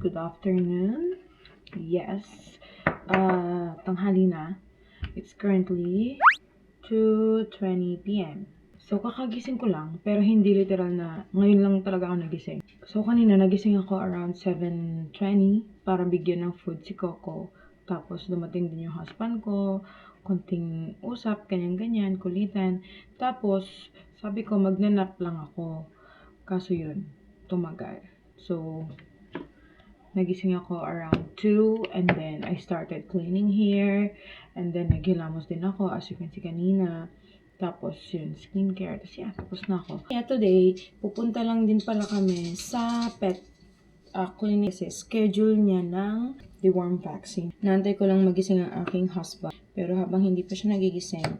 Good afternoon. Yes, tanghali na. It's currently 2:20 p.m. So, kakagising ko lang, pero hindi literal na ngayon lang talaga ako nagising. So, kanina nagising ako around 7:20 para bigyan ng food si Coco. Tapos, dumating din yung husband ko, konting usap, ganyan-ganyan, kulitan. Tapos, sabi ko, magnanap lang ako. Kaso yun, tumagal. So, nagising ako around 2 and then I started cleaning here and then naghilamos din ako as you can see kanina. Tapos yun, skincare. Tapos yeah, tapos na ako. Yeah, today, pupunta lang din pala kami sa pet clinic kasi schedule niya ng deworm vaccine. Naantay ko lang magising ang aking husband. Pero habang hindi pa siya nagigising,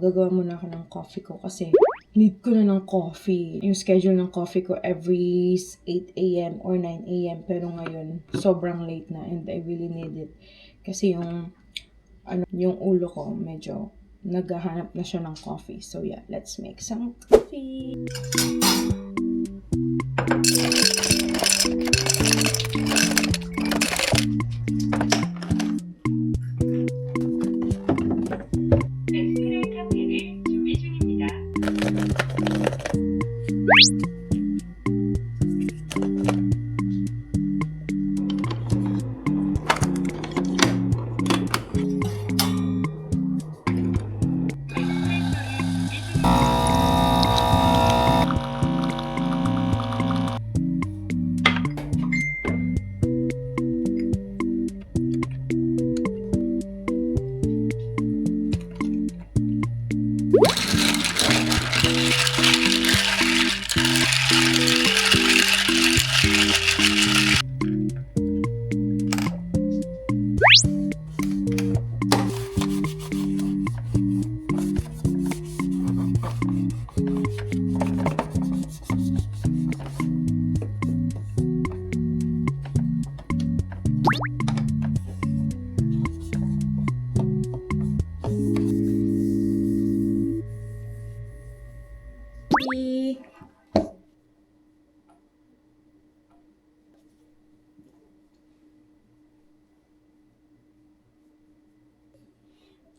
gagawa muna ako ng coffee ko kasi need ko na ng coffee. Yung schedule ng coffee ko every 8 a.m. or 9 a.m. Pero ngayon, sobrang late na and I really need it. Kasi yung ulo ko medyo naghahanap na siya ng coffee. So yeah, let's make some coffee.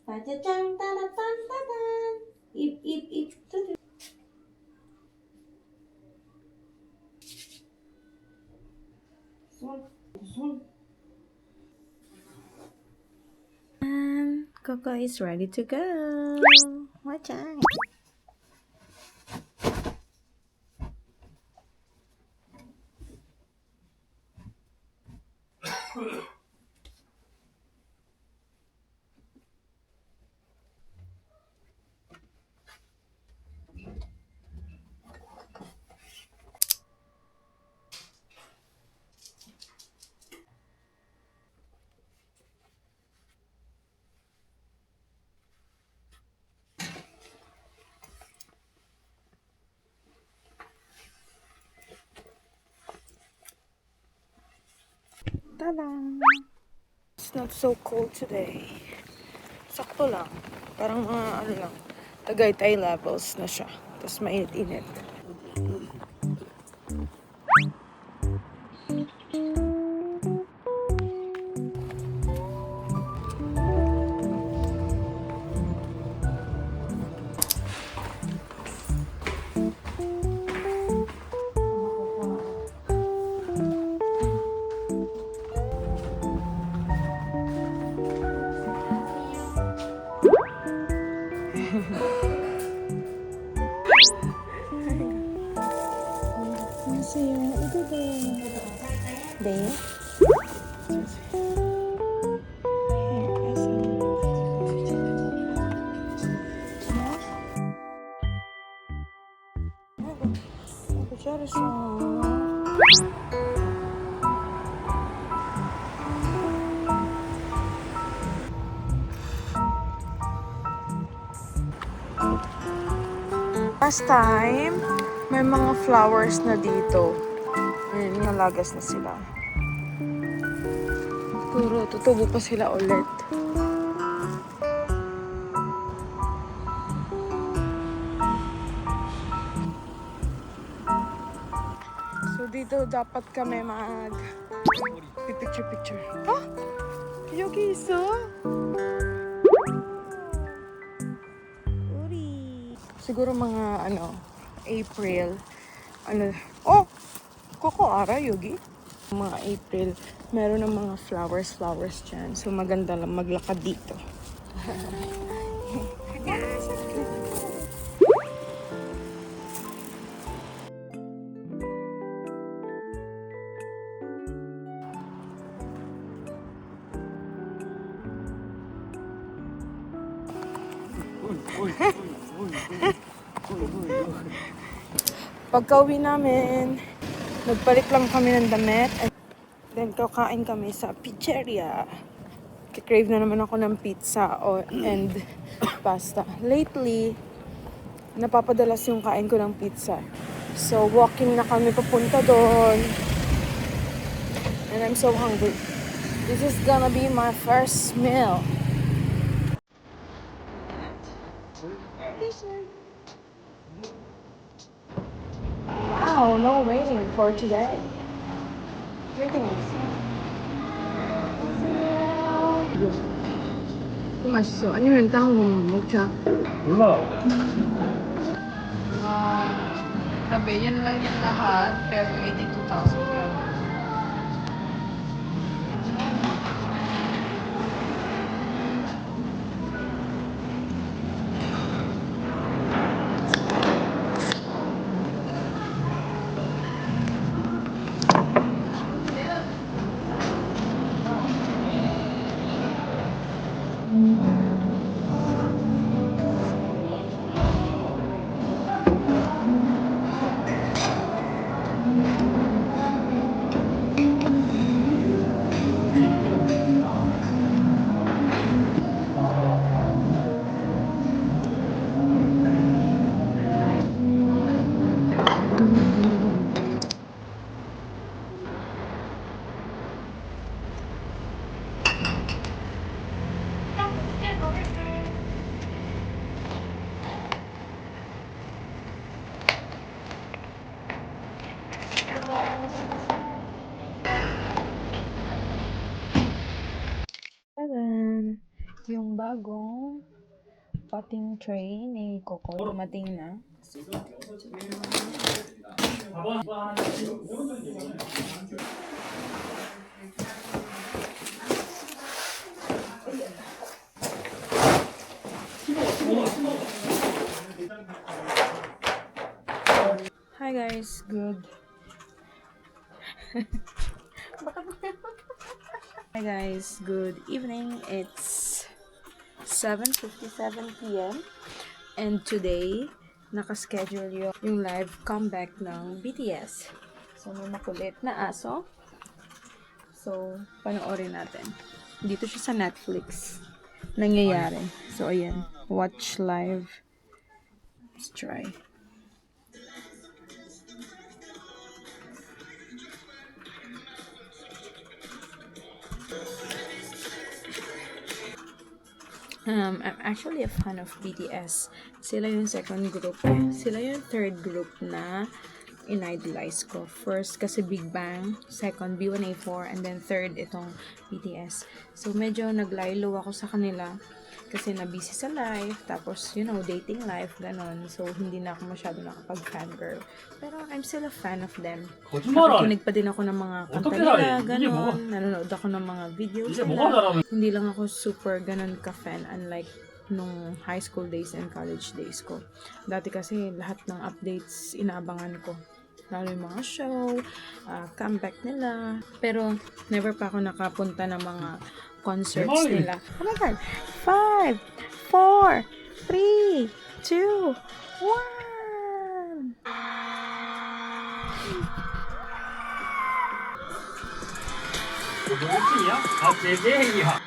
Tadadang, tadadang, tadadang. Ip, ip, ip. And Coco is ready to go. Watch out. Ta-da! It's not so cold today. Sakto lang. Parang mga lang, Tagaytay levels na siya. Tapos mainit-init. tayo. Ito tayo. Babe? Last time, may mga flowers na dito. Ayun, nalagas na sila. Siguro, tutubo pa sila ulit. So, dito dapat kami picture. Ah! Yogi isa! Siguro mga April. Oh! Coco Ara, Yogi. Mga April, meron ng mga flowers dyan. So maganda lang maglakad dito. Pagka-uwi namin, nagpalit lang kami ng damit. And then, kakain kami sa pizzeria. Kikrave na naman ako ng pizza and pasta. Lately, napapadalas yung kain ko ng pizza. So, walking na kami papunta doon. And I'm so hungry. This is gonna be my first meal. Wow, no raining for today. Everything is 맛있어. 아니면 다른 거 먹자. 몰라. Grabe, yan lang yung lahat. Pero 82,000 ka. Tadan! Yung bagong potting tray ni Coco dumating na. Hi guys, good. Hi guys, good evening. It's 7:57 p.m. and today nakaschedule yung live comeback ng BTS. So may makulit na aso. So panoorin natin. Dito siya sa Netflix. Nangyayari. So ayan, watch live. Let's try. I'm actually a fan of BTS. Sila yung second group. Sila yung third group na in-idolize ko. First kasi Big Bang, second B1A4, and then third itong BTS. So medyo naglaylo ako sa kanila kasi na-busy sa life, tapos dating life, ganon. So hindi na ako masyado nakapag-fangirl. Pero I'm still a fan of them. Nakikinig pa din ako ng mga kanta nila, ganon. Nanonood ako ng mga videos nila. Hindi lang ako super ganon ka-fan, unlike nung high school days and college days ko. Dati kasi lahat ng updates inaabangan ko. lalo yung mga show, comeback nila. Pero never pa ako nakapunta ng mga concerts nila. Oh my God! 5, 4, 3, 2, 1! 노래팀이야? 아, 제제이야.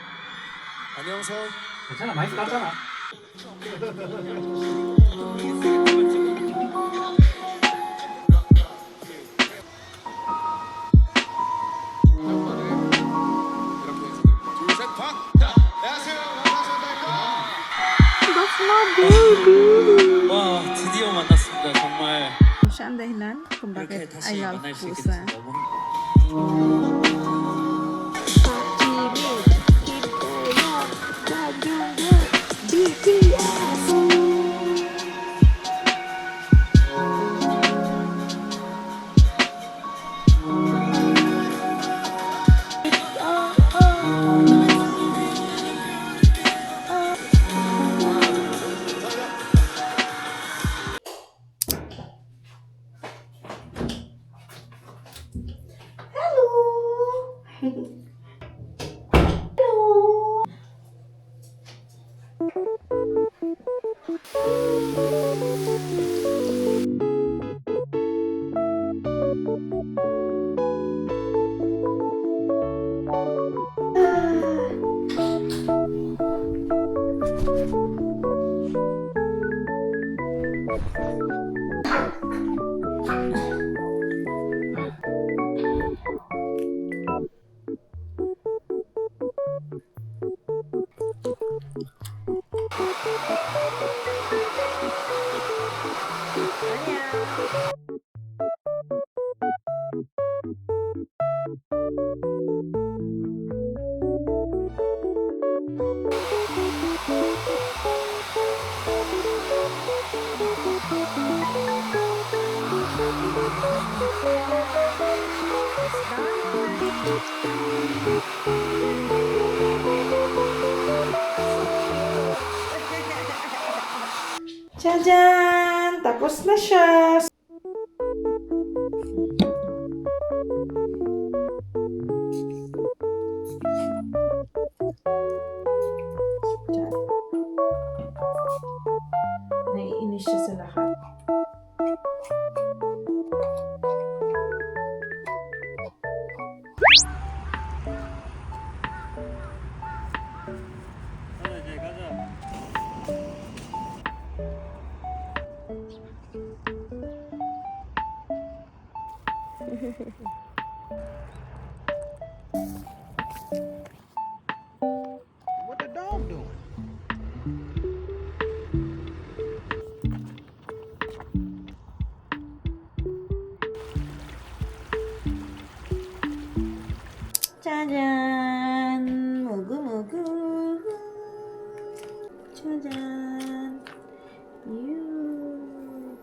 안녕하세요. 괜찮아, 많이 땄잖아. 둘셋 박. 안녕하세요. That's my baby! 와 드디어 만났습니다. 정말 Siya ang dahilan kung 이렇게 bakit 다시 I love 만날 수 있게 pusa. 돼서 너무 Tadaan! Tapos na siya! Naiinis siya sa lahat. 이제 가자. What the dog doing? 짜잔! 무구무구. 짜잔! 유.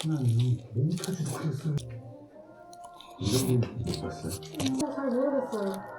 하나님이 너무 터지고 그랬어요. 이런 분 봤어요? 잘 모르겠어요.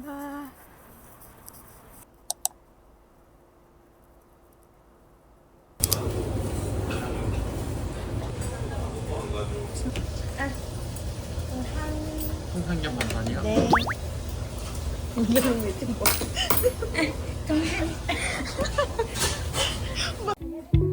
감사합니다. 홍삼겹 반반이요? 네. 네.